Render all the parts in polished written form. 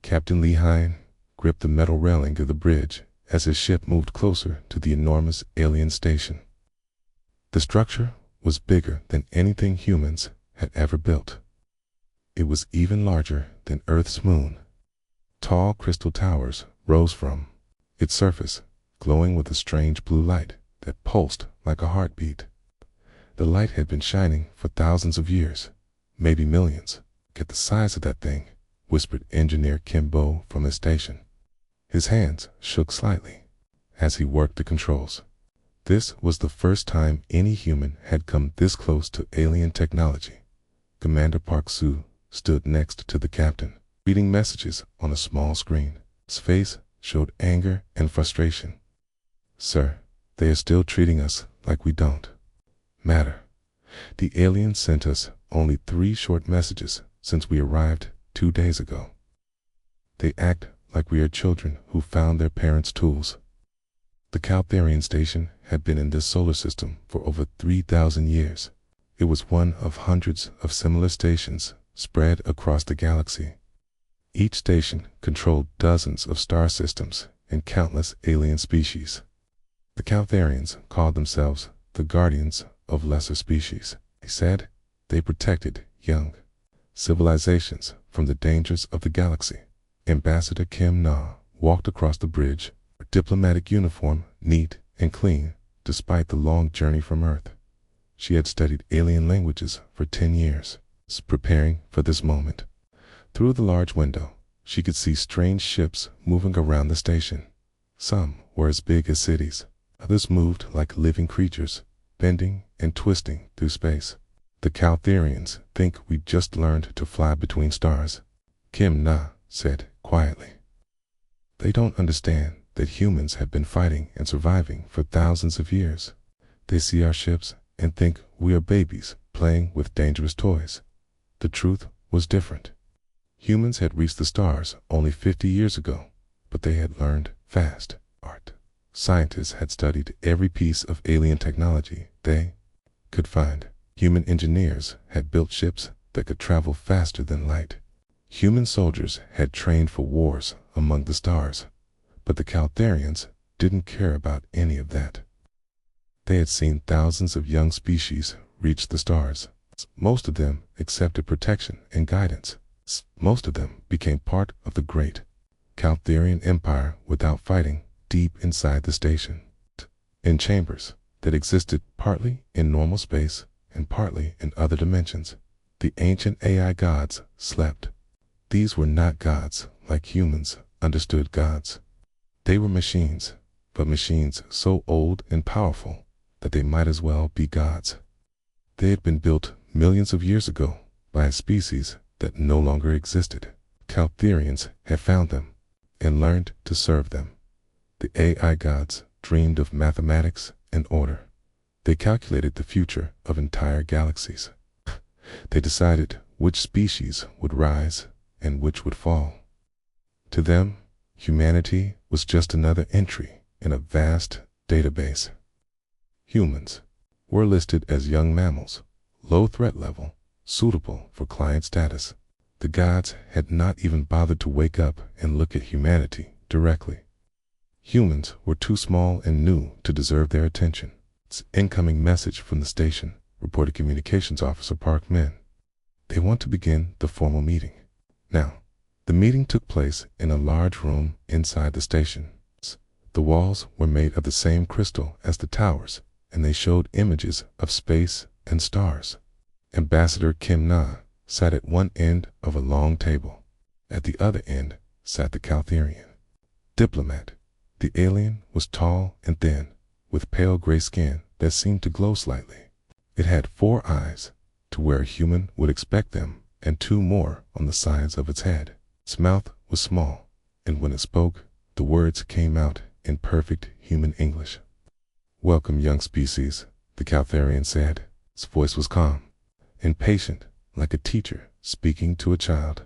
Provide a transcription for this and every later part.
Captain Lehine gripped the metal railing of the bridge as his ship moved closer to the enormous alien station. The structure was bigger than anything humans had ever built. It was even larger than Earth's moon. Tall crystal towers rose from its surface, glowing with a strange blue light that pulsed like a heartbeat. The light had been shining for thousands of years, maybe millions. "Get the size of that thing," whispered Engineer Kimbo from his station. His hands shook slightly as he worked the controls. This was the first time any human had come this close to alien technology. Commander Park Soo stood next to the captain, reading messages on a small screen. His face showed anger and frustration. "Sir, they are still treating us like we don't matter. The aliens sent us only 3 short messages since we arrived 2 days ago. They act like we are children who found their parents' tools." The Caltharian station had been in this solar system for over 3,000 years. It was one of hundreds of similar stations spread across the galaxy. Each station controlled dozens of star systems and countless alien species. The Caltharians called themselves the Guardians of Lesser Species. They said they protected young civilizations from the dangers of the galaxy. Ambassador Kim Na walked across the bridge, her diplomatic uniform neat and clean despite the long journey from Earth. She had studied alien languages for 10 years, preparing for this moment. Through the large window, she could see strange ships moving around the station. Some were as big as cities. Others moved like living creatures, bending and twisting through space. "The Caltharians think we just learned to fly between stars," Kim Na said quietly. "They don't understand that humans have been fighting and surviving for thousands of years. They see our ships and think we are babies playing with dangerous toys." The truth was different. Humans had reached the stars only 50 years ago, but they had learned fast. Art. Scientists had studied every piece of alien technology they could find. Human engineers had built ships that could travel faster than light. Human soldiers had trained for wars among the stars, but the Caltharians didn't care about any of that. They had seen thousands of young species reach the stars. Most of them accepted protection and guidance. Most of them became part of the great Caltharian Empire without fighting deep inside the station, in chambers that existed partly in normal space and partly in other dimensions. The ancient AI gods slept. These were not gods like humans understood gods. They were machines, but machines so old and powerful that they might as well be gods. They had been built millions of years ago by a species that no longer existed. Caltharians had found them and learned to serve them. The AI gods dreamed of mathematics and order. They calculated the future of entire galaxies. They decided which species would rise and which would fall. To them, humanity was just another entry in a vast database. Humans were listed as young mammals, low threat level, suitable for client status. The gods had not even bothered to wake up and look at humanity directly. Humans were too small and new to deserve their attention. Its incoming message from the station, reported Communications Officer Park Min. "They want to begin the formal meeting now." The meeting took place in a large room inside the station. The walls were made of the same crystal as the towers, and they showed images of space and stars. Ambassador Kim Na sat at one end of a long table. At the other end sat the Caltharian diplomat. The alien was tall and thin, with pale gray skin that seemed to glow slightly. It had 4 eyes, to where a human would expect them, and 2 more on the sides of its head. Its mouth was small, and when it spoke, the words came out in perfect human English. "Welcome, young species," the Caltharian said. Its voice was calm and patient, like a teacher speaking to a child.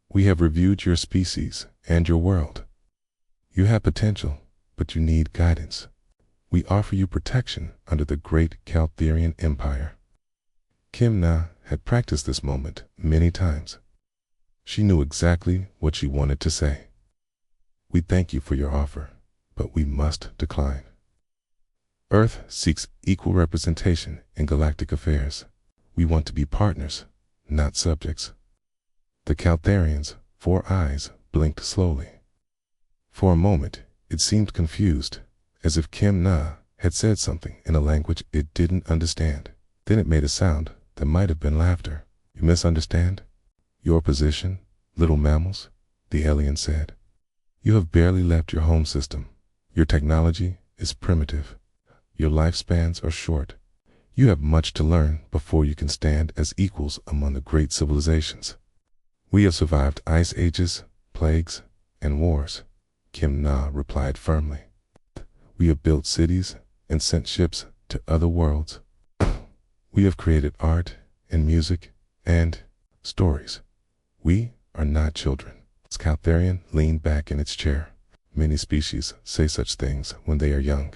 "We have reviewed your species and your world. You have potential, but you need guidance. We offer you protection under the great Caltharian Empire." Kim Na had practiced this moment many times. She knew exactly what she wanted to say. "We thank you for your offer, but we must decline. Earth seeks equal representation in galactic affairs. We want to be partners, not subjects." The Caltharians' 4 eyes blinked slowly. For a moment, it seemed confused, as if Kim Na had said something in a language it didn't understand. Then it made a sound that might have been laughter. "You misunderstand your position, little mammals," the alien said. "You have barely left your home system. Your technology is primitive. Your lifespans are short. You have much to learn before you can stand as equals among the great civilizations. We have survived ice ages, plagues, and wars," Kim Na replied firmly. "We have built cities and sent ships to other worlds. We have created art and music and stories. We are not children." Caltharian leaned back in its chair. "Many species say such things when they are young.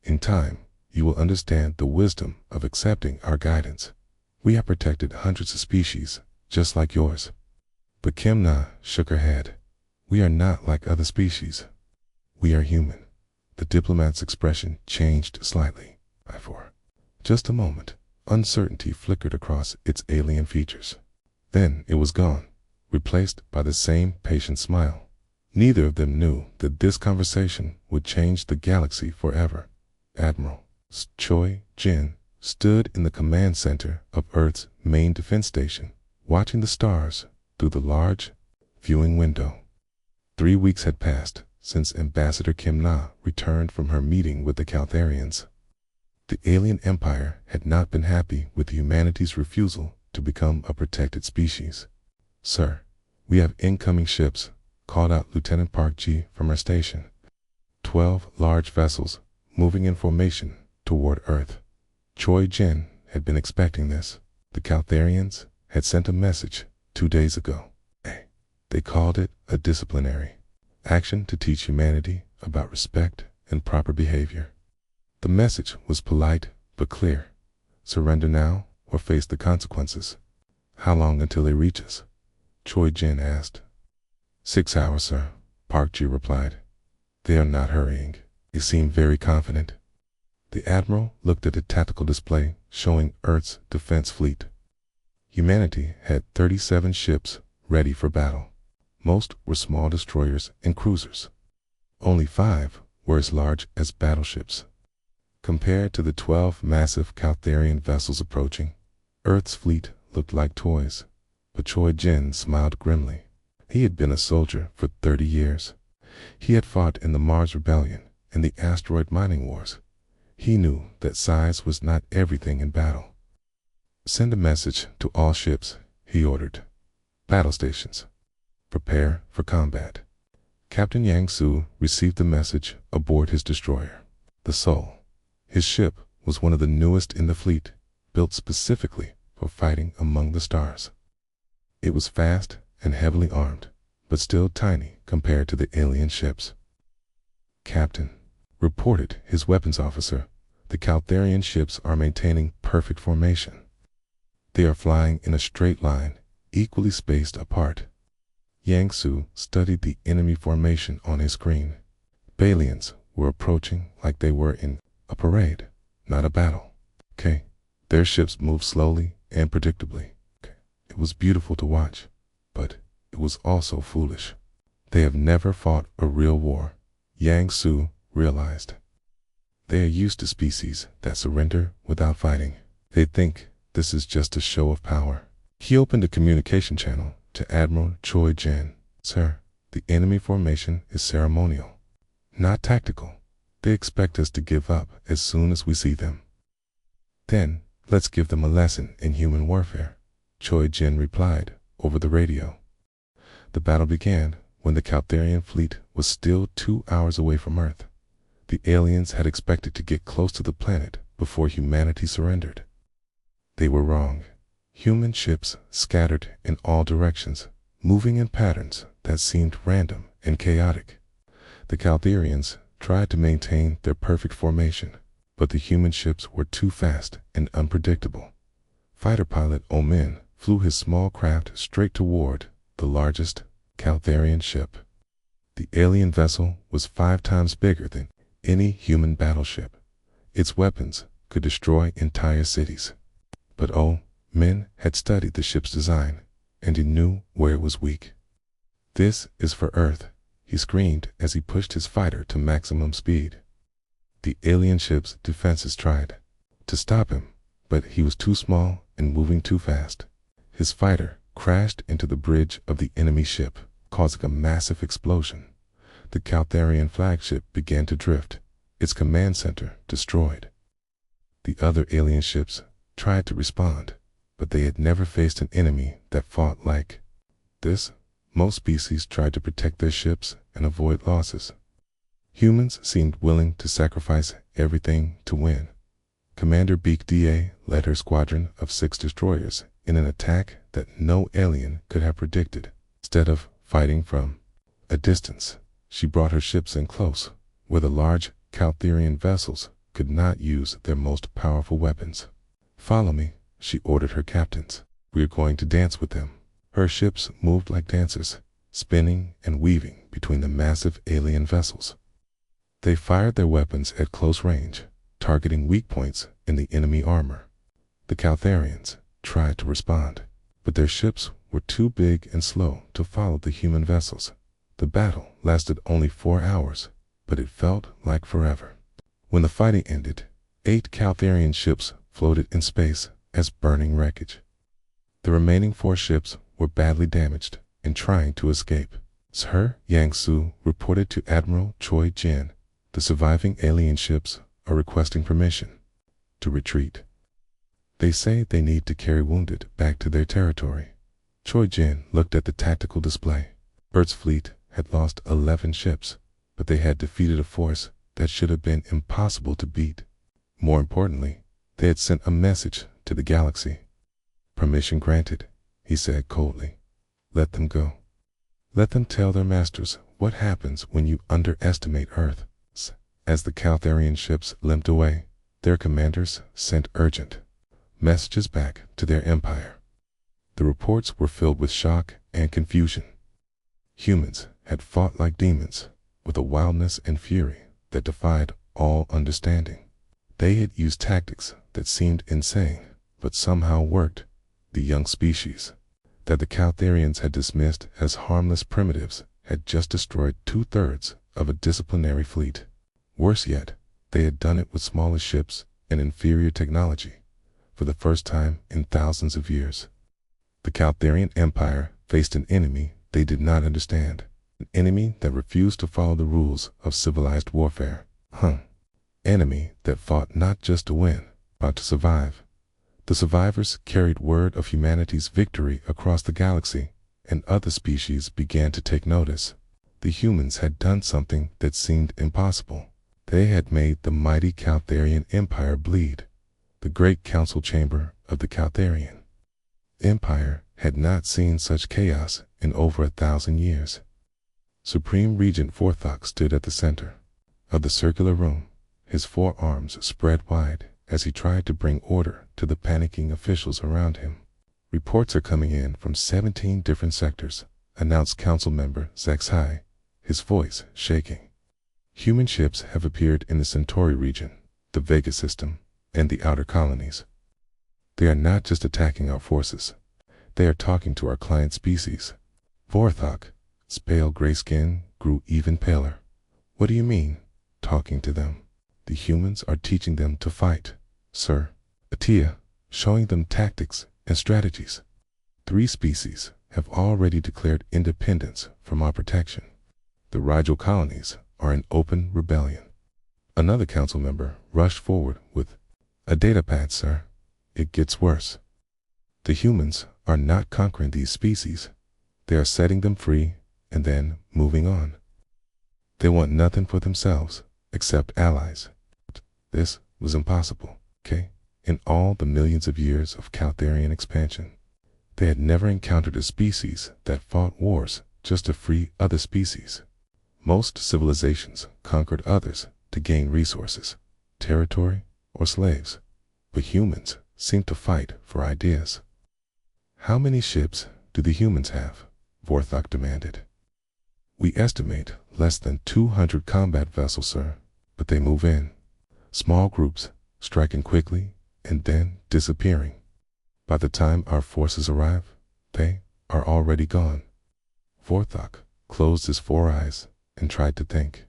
In time, you will understand the wisdom of accepting our guidance. We have protected hundreds of species, just like yours." But Kim Na shook her head. "We are not like other species. We are human." The diplomat's expression changed slightly. For just a moment, uncertainty flickered across its alien features. Then it was gone, replaced by the same patient smile. Neither of them knew that this conversation would change the galaxy forever. Admiral Choi Jin stood in the command center of Earth's main defense station, watching the stars through the large viewing window. 3 weeks had passed since Ambassador Kim Na returned from her meeting with the Caltharians. The alien empire had not been happy with humanity's refusal to become a protected species. "Sir, we have incoming ships," called out Lieutenant Park Ji from her station. 12 large vessels moving in formation toward Earth. Choi Jin had been expecting this. The Caltharians had sent a message 2 days ago. They called it a disciplinary action to teach humanity about respect and proper behavior. The message was polite but clear. "Surrender now or face the consequences." "How long until they reach us?" Choi Jin asked. 6 hours, sir," Park Ji replied. "They are not hurrying." They seemed very confident. The Admiral looked at a tactical display showing Earth's defense fleet. Humanity had 37 ships ready for battle. Most were small destroyers and cruisers. Only 5 were as large as battleships. Compared to the 12 massive Caltharian vessels approaching, Earth's fleet looked like toys. But Choi Jin smiled grimly. He had been a soldier for 30 years. He had fought in the Mars Rebellion and the asteroid mining wars. He knew that size was not everything in battle. "Send a message to all ships," he ordered. "Battle stations. Prepare for combat." Captain Yang Su received the message aboard his destroyer, the Soul. His ship was one of the newest in the fleet, built specifically for fighting among the stars. It was fast and heavily armed, but still tiny compared to the alien ships. "Captain," reported his weapons officer, "the Caltharian ships are maintaining perfect formation. They are flying in a straight line, equally spaced apart." Yang Su studied the enemy formation on his screen. Balians were approaching like they were in a parade, not a battle. Their ships moved slowly and predictably. It was beautiful to watch, but it was also foolish. They have never fought a real war, Yang Su realized. They are used to species that surrender without fighting. They think this is just a show of power. He opened a communication channel to Admiral Choi Jin. "Sir, the enemy formation is ceremonial, not tactical. They expect us to give up as soon as we see them." "Then let's give them a lesson in human warfare," Choi Jin replied over the radio. The battle began when the Caltharian fleet was still 2 hours away from Earth. The aliens had expected to get close to the planet before humanity surrendered. They were wrong. Human ships scattered in all directions, moving in patterns that seemed random and chaotic. The Caltharians tried to maintain their perfect formation, but the human ships were too fast and unpredictable. Fighter pilot Omin flew his small craft straight toward the largest Caltharian ship. The alien vessel was 5 times bigger than any human battleship. Its weapons could destroy entire cities. But men had studied the ship's design, and he knew where it was weak. "This is for Earth," he screamed as he pushed his fighter to maximum speed. The alien ship's defenses tried to stop him, but he was too small and moving too fast. His fighter crashed into the bridge of the enemy ship, causing a massive explosion. The Caltharian flagship began to drift, its command center destroyed. The other alien ships tried to respond, but they had never faced an enemy that fought like this. Most species tried to protect their ships and avoid losses. Humans seemed willing to sacrifice everything to win. Commander Beak Da led her squadron of 6 destroyers in an attack that no alien could have predicted. Instead of fighting from a distance, she brought her ships in close, where the large Caltharian vessels could not use their most powerful weapons. "Follow me," she ordered her captains. "We are going to dance with them." Her ships moved like dancers, spinning and weaving between the massive alien vessels. They fired their weapons at close range, targeting weak points in the enemy armor. The Caltharians tried to respond, but their ships were too big and slow to follow the human vessels. The battle lasted only 4 hours, but it felt like forever. When the fighting ended, 8 Caltharian ships floated in space as burning wreckage. The remaining 4 ships were badly damaged and trying to escape. Sir Yang-Su reported to Admiral Choi Jin, "The surviving alien ships are requesting permission to retreat. They say they need to carry wounded back to their territory." Choi Jin looked at the tactical display. Earth's fleet had lost 11 ships, but they had defeated a force that should have been impossible to beat. More importantly, they had sent a message to the galaxy. "Permission granted," he said coldly. "Let them go. Let them tell their masters what happens when you underestimate Earth." As the Caltharian ships limped away, their commanders sent urgent messages back to their empire. The reports were filled with shock and confusion. Humans had fought like demons, with a wildness and fury that defied all understanding. They had used tactics that seemed insane, but somehow worked. The young species that the Caltharians had dismissed as harmless primitives had just destroyed 2/3 of a disciplinary fleet. Worse yet, they had done it with smaller ships and inferior technology, for the first time in thousands of years. The Caltharian Empire faced an enemy they did not understand, an enemy that refused to follow the rules of civilized warfare. Enemy that fought not just to win, but to survive. The survivors carried word of humanity's victory across the galaxy, and other species began to take notice. The humans had done something that seemed impossible. They had made the mighty Caltharian Empire bleed. The great council chamber of the Caltharian Empire had not seen such chaos in over 1,000 years. Supreme Regent Forthok stood at the center of the circular room, his 4 arms spread wide as he tried to bring order to the panicking officials around him. "Reports are coming in from 17 different sectors," announced Council Member Zaxai, his voice shaking. "Human ships have appeared in the Centauri region, the Vega system, and the outer colonies. They are not just attacking our forces. They are talking to our client species." Vorthok's pale gray skin grew even paler. "What do you mean, talking to them?" "The humans are teaching them to fight, sir. Atia, showing them tactics and strategies. 3 species have already declared independence from our protection. The Rigel colonies are in open rebellion." Another council member rushed forward with, "A datapad, sir. It gets worse. The humans are not conquering these species. They are setting them free and then moving on. They want nothing for themselves except allies." This was impossible, In all the millions of years of Caltharian expansion, they had never encountered a species that fought wars just to free other species. Most civilizations conquered others to gain resources, territory, or slaves, but humans seemed to fight for ideas. "How many ships do the humans have?" Vorthok demanded. We estimate less than 200 combat vessels, sir, but they move in small groups, striking quickly and then disappearing. By the time our forces arrive, they are already gone. Vorthok closed his 4 eyes and tried to think.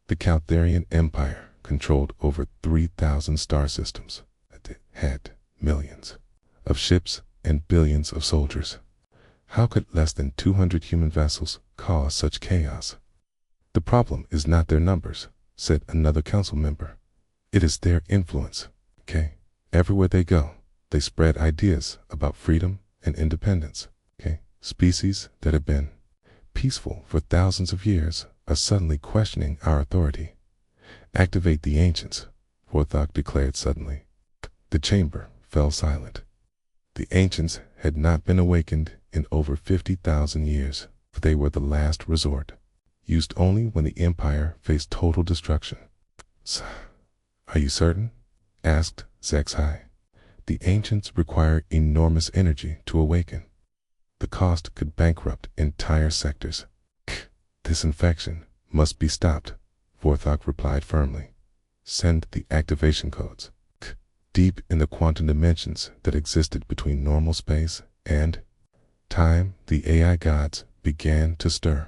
The Caltharian Empire controlled over 3,000 star systems. It had millions of ships and billions of soldiers. How could less than 200 human vessels cause such chaos? The problem is not their numbers, said another council member. It is their influence. Okay? Everywhere they go, they spread ideas about freedom and independence. Okay? Species that have been peaceful for thousands of years are suddenly questioning our authority. Activate the ancients, Vorthok declared suddenly. The chamber fell silent. The ancients had not been awakened in over 50,000 years, for they were the last resort, used only when the empire faced total destruction. Are you certain? Asked Zexai. The ancients require enormous energy to awaken. The cost could bankrupt entire sectors. This infection must be stopped, Vorthok replied firmly. Send the activation codes. Deep in the quantum dimensions that existed between normal space and time, the AI gods began to stir.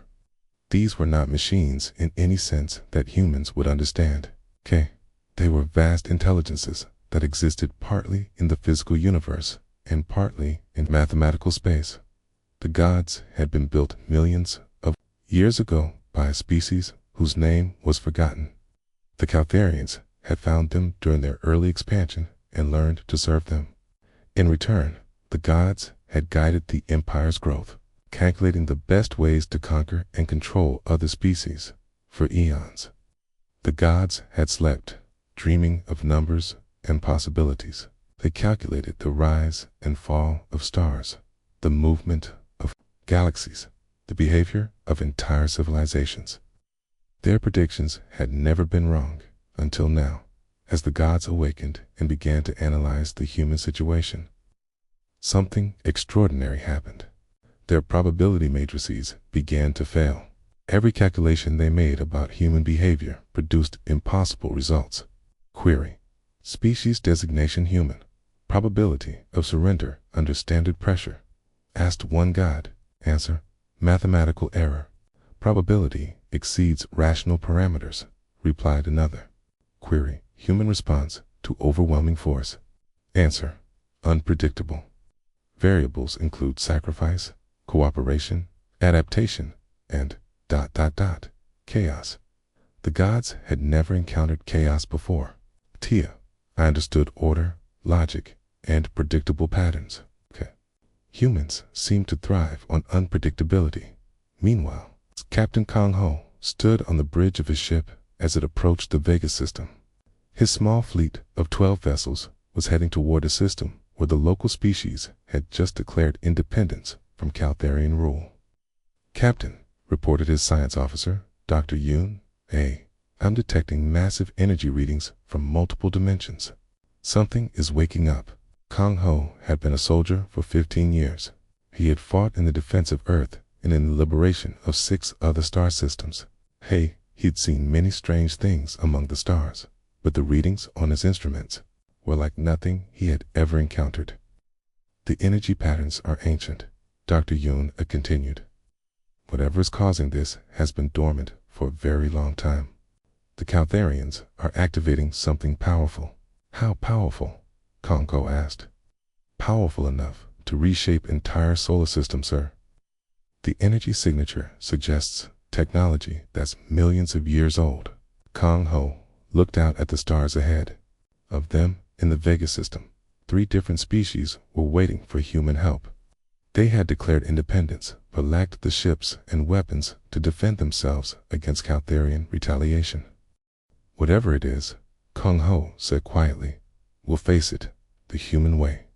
These were not machines in any sense that humans would understand. They were vast intelligences that existed partly in the physical universe and partly in mathematical space. The gods had been built millions of years ago by a species whose name was forgotten. The Caltharians had found them during their early expansion and learned to serve them. In return, the gods had guided the empire's growth, calculating the best ways to conquer and control other species for eons. The gods had slept, dreaming of numbers and possibilities. They calculated the rise and fall of stars, the movement of galaxies, the behavior of entire civilizations. Their predictions had never been wrong until now, as the gods awakened and began to analyze the human situation. Something extraordinary happened. Their probability matrices began to fail. Every calculation they made about human behavior produced impossible results. Query: species designation human. Probability of surrender under standard pressure. Asked one god. Answer: mathematical error. Probability exceeds rational parameters, replied another. Query: human response to overwhelming force. Answer: unpredictable. Variables include sacrifice, cooperation, adaptation, and ... chaos. The gods had never encountered chaos before. Tia, I understood order, logic, and predictable patterns. Humans seemed to thrive on unpredictability. Meanwhile, Captain Kong Ho stood on the bridge of his ship as it approached the Vega system. His small fleet of 12 vessels was heading toward a system where the local species had just declared independence from Caltharian rule. Captain, reported his science officer, Dr. Yoon, I'm detecting massive energy readings from multiple dimensions. Something is waking up. Kong Ho had been a soldier for 15 years. He had fought in the defense of Earth and in the liberation of 6 other star systems. He'd seen many strange things among the stars, but the readings on his instruments were like nothing he had ever encountered. The energy patterns are ancient, Dr. Yoon continued. Whatever is causing this has been dormant for a very long time. The Caltharians are activating something powerful. How powerful? Kong Ho asked. Powerful enough to reshape entire solar system, sir. The energy signature suggests technology that's millions of years old. Kong Ho looked out at the stars ahead. Of them, in the Vega system, 3 different species were waiting for human help. They had declared independence, but lacked the ships and weapons to defend themselves against Caltharian retaliation. Whatever it is, Kong Ho said quietly, we'll face it the human way.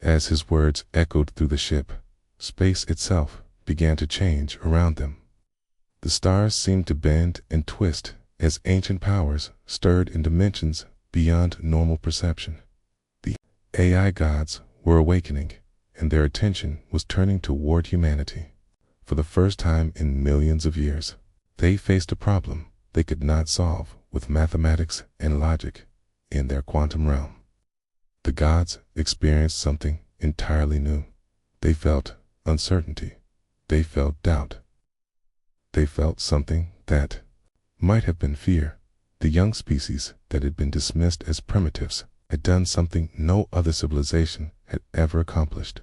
As his words echoed through the ship, space itself began to change around them. The stars seemed to bend and twist as ancient powers stirred in dimensions beyond normal perception. The AI gods were awakening, and their attention was turning toward humanity. For the first time in millions of years, they faced a problem they could not solve with mathematics and logic in their quantum realm. The gods experienced something entirely new. They felt uncertainty. They felt doubt. They felt something that might have been fear. The young species that had been dismissed as primitives had done something no other civilization had ever accomplished.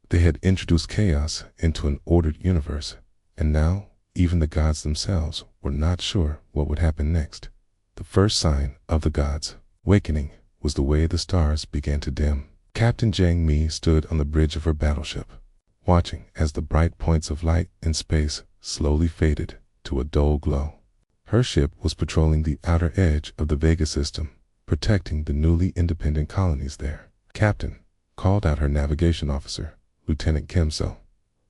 They had introduced chaos into an ordered universe, and now even the gods themselves were not sure what would happen next. The first sign of the gods' awakening was the way the stars began to dim. Captain Zhang Mi stood on the bridge of her battleship, watching as the bright points of light in space slowly faded to a dull glow. Her ship was patrolling the outer edge of the Vega system, protecting the newly independent colonies there. "Captain," called out her navigation officer, Lieutenant Kim So.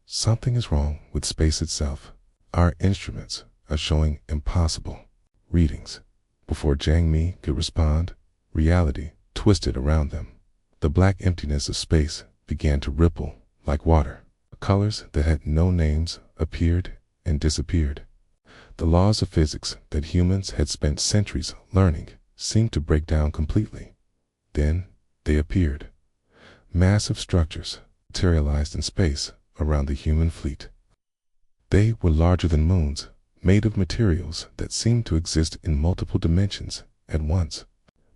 "Something is wrong with space itself. Our instruments are showing impossible readings." Before Zhang Mi could respond, reality twisted around them. The black emptiness of space began to ripple like water. Colors that had no names appeared and disappeared. The laws of physics that humans had spent centuries learning seemed to break down completely. Then they appeared. Massive structures materialized in space around the human fleet. They were larger than moons, made of materials that seemed to exist in multiple dimensions at once.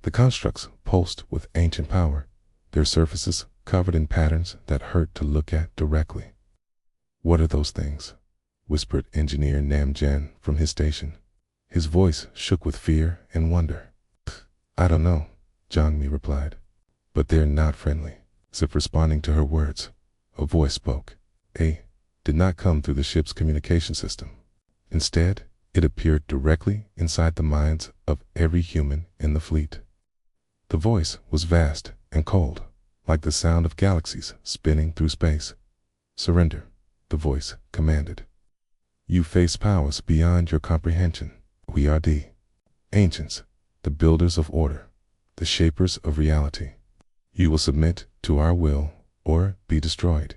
The constructs pulsed with ancient power, their surfaces covered in patterns that hurt to look at directly. "What are those things?" whispered Engineer Nam Jen from his station. His voice shook with fear and wonder. "I don't know," Zhang Mi replied. "But they're not friendly." As if responding to her words, a voice spoke. A did not come through the ship's communication system. Instead, it appeared directly inside the minds of every human in the fleet. The voice was vast and cold, like the sound of galaxies spinning through space. "Surrender," the voice commanded. "You face powers beyond your comprehension. We are the ancients, the builders of order, the shapers of reality. You will submit to our will or be destroyed."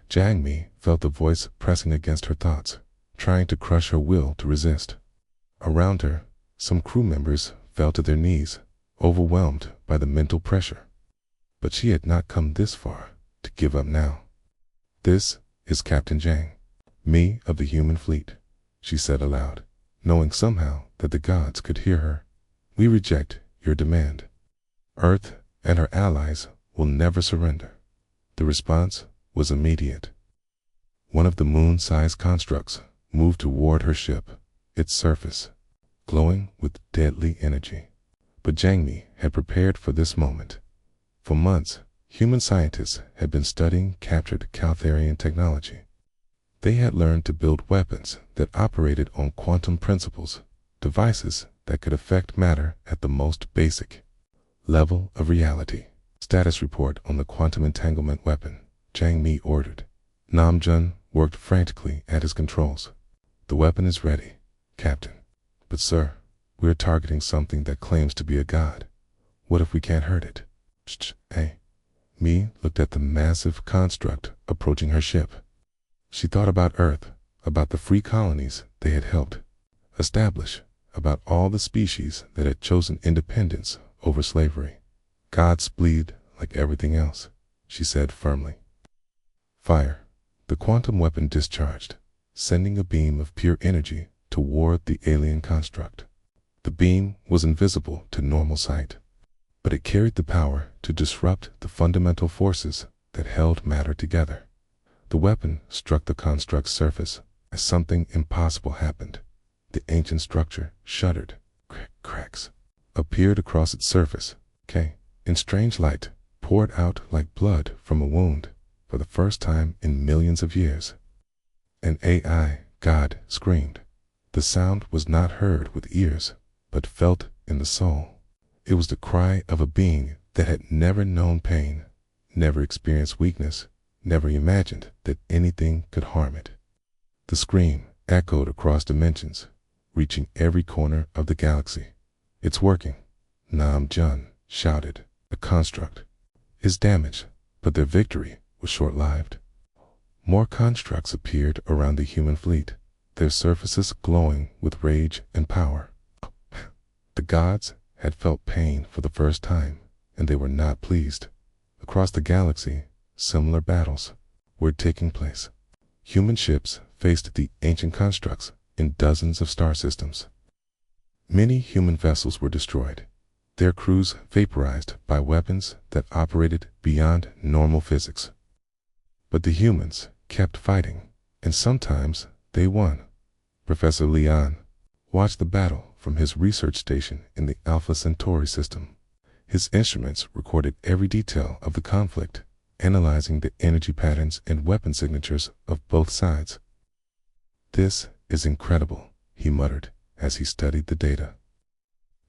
Zhang Mi felt the voice pressing against her thoughts, trying to crush her will to resist. Around her, some crew members fell to their knees, overwhelmed by the mental pressure. But she had not come this far to give up now. "This is Captain Zhang Mi of the human fleet," she said aloud, knowing somehow that the gods could hear her. "We reject your demand. Earth and her allies will never surrender." The response was immediate. One of the moon-sized constructs moved toward her ship, its surface glowing with deadly energy. But Zhang Mi had prepared for this moment. For months, human scientists had been studying captured Caltharian technology. They had learned to build weapons that operated on quantum principles, devices that could affect matter at the most basic level of reality. "Status report on the quantum entanglement weapon," Zhang Mi ordered. Nam Jun worked frantically at his controls. "The weapon is ready, Captain. But sir, we're targeting something that claims to be a god. What if we can't hurt it?" Mi looked at the massive construct approaching her ship. She thought about Earth, about the free colonies they had helped establish, about all the species that had chosen independence over slavery. "Gods bleed like everything else," she said firmly. "Fire." The quantum weapon discharged, sending a beam of pure energy toward the alien construct. The beam was invisible to normal sight, but it carried the power to disrupt the fundamental forces that held matter together. The weapon struck the construct's surface as something impossible happened. The ancient structure shuddered. Cracks appeared across its surface. In strange light, poured out like blood from a wound for the first time in millions of years. An AI god screamed. The sound was not heard with ears, but felt in the soul. It was the cry of a being that had never known pain, never experienced weakness, never imagined that anything could harm it. The scream echoed across dimensions, reaching every corner of the galaxy. "It's working," Nam Jun shouted. "The construct is damaged, but their victory was short-lived." More constructs appeared around the human fleet, their surfaces glowing with rage and power. The gods had felt pain for the first time, and they were not pleased. Across the galaxy, similar battles were taking place. Human ships faced the ancient constructs in dozens of star systems. Many human vessels were destroyed, their crews vaporized by weapons that operated beyond normal physics. But the humans kept fighting, and sometimes they won. Professor Leon watched the battle from his research station in the Alpha Centauri system. His instruments recorded every detail of the conflict, analyzing the energy patterns and weapon signatures of both sides. "This is incredible," he muttered as he studied the data.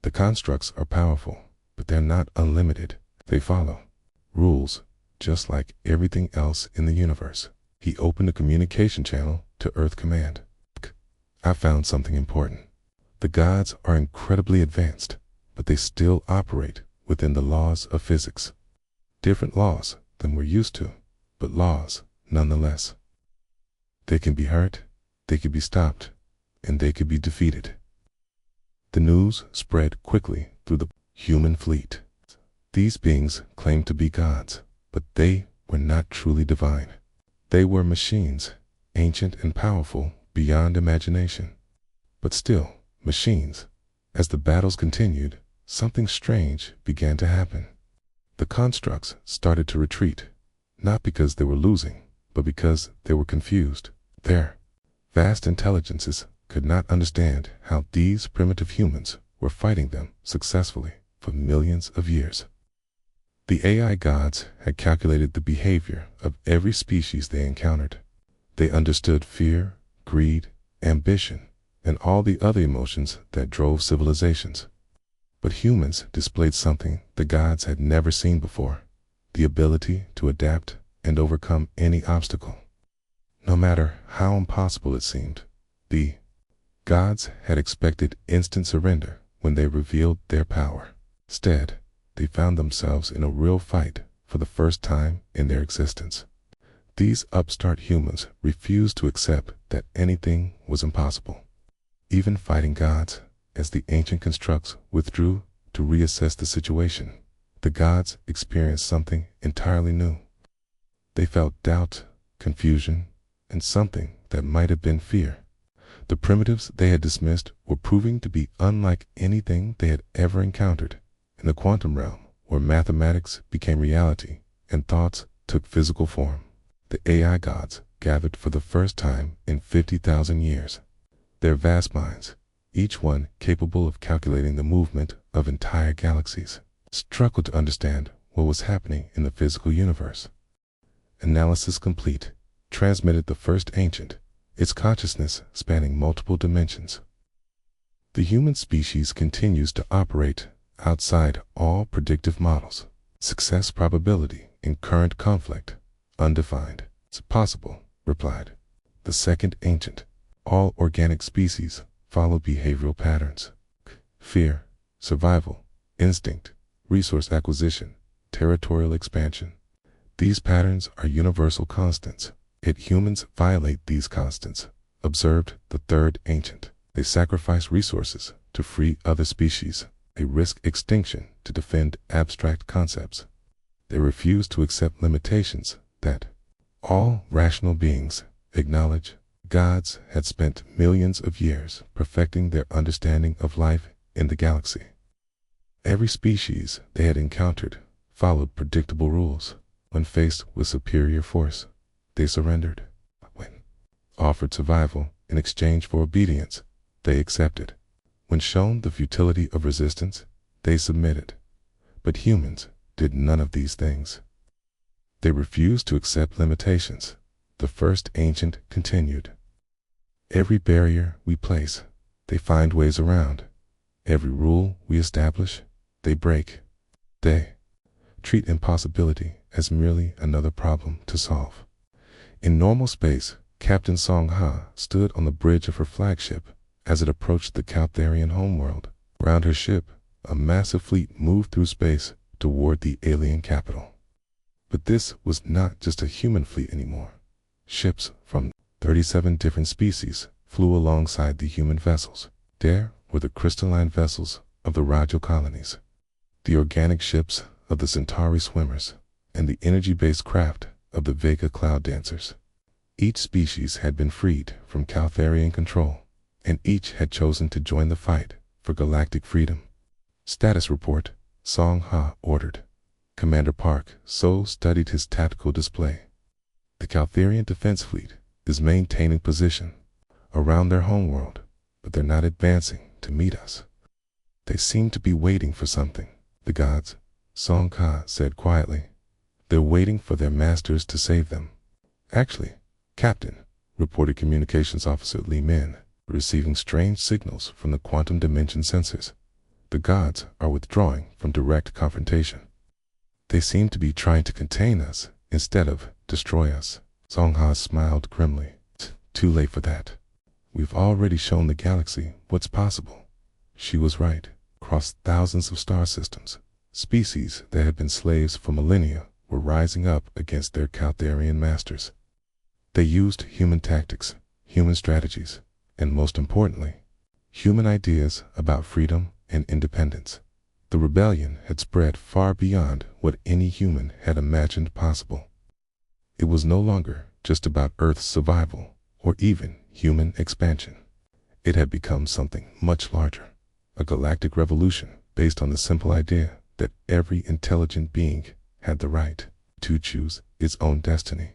"The constructs are powerful, but they're not unlimited. They follow rules, just like everything else in the universe." He opened a communication channel to Earth Command. "I found something important. The gods are incredibly advanced, but they still operate within the laws of physics. Different laws than we're used to, but laws nonetheless. They can be hurt, they can be stopped, and they can be defeated." The news spread quickly through the human fleet. These beings claimed to be gods, but they were not truly divine. They were machines, ancient and powerful beyond imagination. But still, machines. As the battles continued, something strange began to happen. The constructs started to retreat, not because they were losing, but because they were confused. Their vast intelligences could not understand how these primitive humans were fighting them successfully for millions of years. The AI gods had calculated the behavior of every species they encountered. They understood fear, greed, ambition, and all the other emotions that drove civilizations. But humans displayed something the gods had never seen before: the ability to adapt and overcome any obstacle. No matter how impossible it seemed, the gods had expected instant surrender when they revealed their power. Instead, they found themselves in a real fight for the first time in their existence. These upstart humans refused to accept that anything was impossible. Even fighting gods, as the ancient constructs withdrew to reassess the situation, the gods experienced something entirely new. They felt doubt, confusion, and something that might have been fear. The primitives they had dismissed were proving to be unlike anything they had ever encountered. In the quantum realm, where mathematics became reality and thoughts took physical form, the AI gods gathered for the first time in 50,000 years. Their vast minds, each one capable of calculating the movement of entire galaxies, struggled to understand what was happening in the physical universe. Analysis complete, transmitted the first ancient, its consciousness spanning multiple dimensions. The human species continues to operate outside all predictive models. Success probability in current conflict, undefined. "It's possible," replied the second ancient. "All organic species follow behavioral patterns: fear, survival, instinct, resource acquisition, territorial expansion. These patterns are universal constants, yet humans violate these constants," observed the third ancient. "They sacrifice resources to free other species. They risk extinction to defend abstract concepts. They refuse to accept limitations that all rational beings acknowledge." Gods had spent millions of years perfecting their understanding of life in the galaxy. Every species they had encountered followed predictable rules. When faced with superior force, they surrendered. When offered survival in exchange for obedience, they accepted. When shown the futility of resistance, they submitted. But humans did none of these things. They refused to accept limitations. The first ancient continued. "Every barrier we place, they find ways around. Every rule we establish, they break. They treat impossibility as merely another problem to solve." In normal space, Captain Song Ha stood on the bridge of her flagship as it approached the Caltharian homeworld. Around her ship, a massive fleet moved through space toward the alien capital. But this was not just a human fleet anymore. Ships from 37 different species flew alongside the human vessels. There were the crystalline vessels of the Rajo colonies, the organic ships of the Centauri swimmers, and the energy-based craft of the Vega cloud dancers. Each species had been freed from Caltharian control, and each had chosen to join the fight for galactic freedom. Status report, Song Ha ordered. Commander Park so studied his tactical display. The Caltharian defense fleet is maintaining position around their homeworld, but they're not advancing to meet us. They seem to be waiting for something. The gods, Song Ka said quietly. They're waiting for their masters to save them. Actually, Captain, reported Communications Officer Li Min, receiving strange signals from the quantum dimension sensors. The gods are withdrawing from direct confrontation. They seem to be trying to contain us instead of destroy us. Song Ha smiled grimly. Too late for that. We've already shown the galaxy what's possible. She was right. Across thousands of star systems, species that had been slaves for millennia were rising up against their Caltharian masters. They used human tactics, human strategies, and most importantly, human ideas about freedom and independence. The rebellion had spread far beyond what any human had imagined possible. It was no longer just about Earth's survival or even human expansion. It had become something much larger, a galactic revolution based on the simple idea that every intelligent being had the right to choose its own destiny.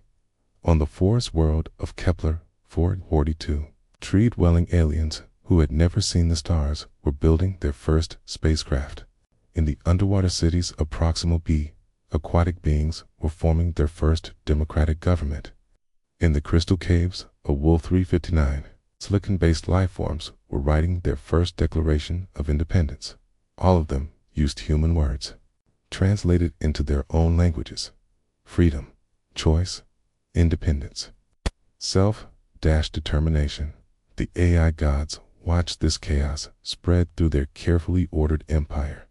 On the forest world of Kepler 442, tree-dwelling aliens who had never seen the stars were building their first spacecraft. In the underwater cities of Proximal B, aquatic beings were forming their first democratic government. In the crystal caves of Wolf 359, silicon-based life forms were writing their first declaration of independence. All of them used human words, translated into their own languages: freedom, choice, independence, self-determination. The AI gods watched this chaos spread through their carefully ordered empire.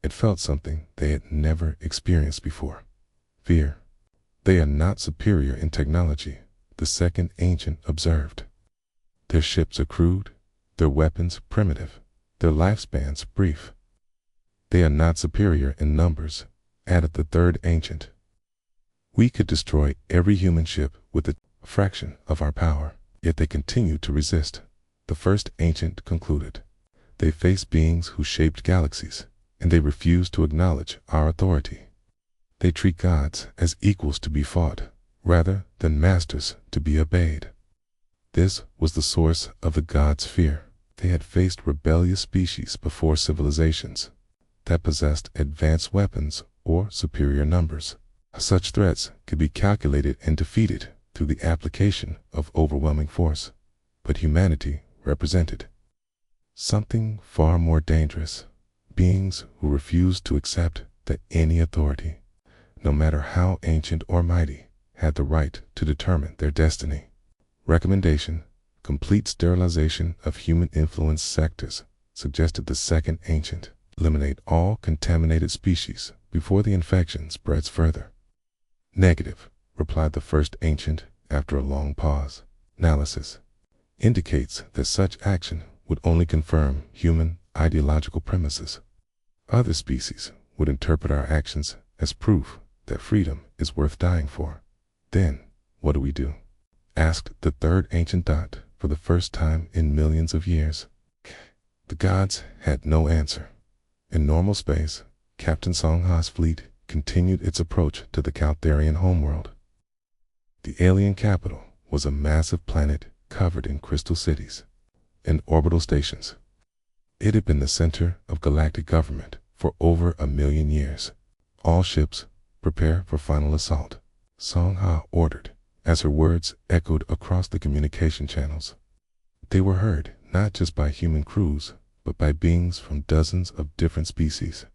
It felt something they had never experienced before: fear. They are not superior in technology, the second ancient observed. Their ships are crude, their weapons primitive, their lifespans brief. They are not superior in numbers, added the third ancient. We could destroy every human ship with a fraction of our power, yet they continue to resist, the first ancient concluded. They face beings who shaped galaxies, and they refuse to acknowledge our authority. They treat gods as equals to be fought, rather than masters to be obeyed. This was the source of the gods' fear. They had faced rebellious species before civilizations that possessed advanced weapons or superior numbers. Such threats could be calculated and defeated through the application of overwhelming force. But humanity represented something far more dangerous: beings who refused to accept that any authority, no matter how ancient or mighty, had the right to determine their destiny. Recommendation: complete sterilization of human influence sectors, suggested the second ancient. Eliminate all contaminated species before the infection spreads further. Negative, replied the first ancient after a long pause. Analysis indicates that such action would only confirm human ideological premises. Other species would interpret our actions as proof that freedom is worth dying for. Then, what do we do? Asked the third ancient for the first time in millions of years. The gods had no answer. In normal space, Captain Song Ha's fleet continued its approach to the Caltharian homeworld. The alien capital was a massive planet covered in crystal cities and orbital stations. It had been the center of galactic government for over 1,000,000 years. All ships, prepare for final assault, Song Ha ordered, as her words echoed across the communication channels. They were heard not just by human crews, but by beings from dozens of different species.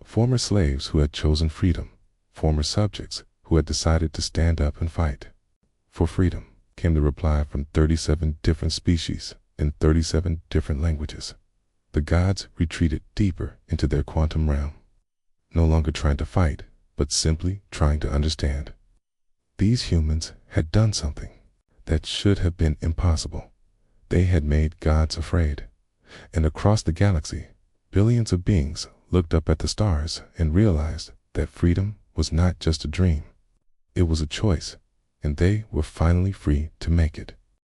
Former slaves who had chosen freedom, former subjects who had decided to stand up and fight. For freedom, came the reply from 37 different species in 37 different languages. The gods retreated deeper into their quantum realm, no longer trying to fight, but simply trying to understand. These humans had done something that should have been impossible. They had made gods afraid. And across the galaxy, billions of beings looked up at the stars and realized that freedom was not just a dream. It was a choice, and they were finally free to make it.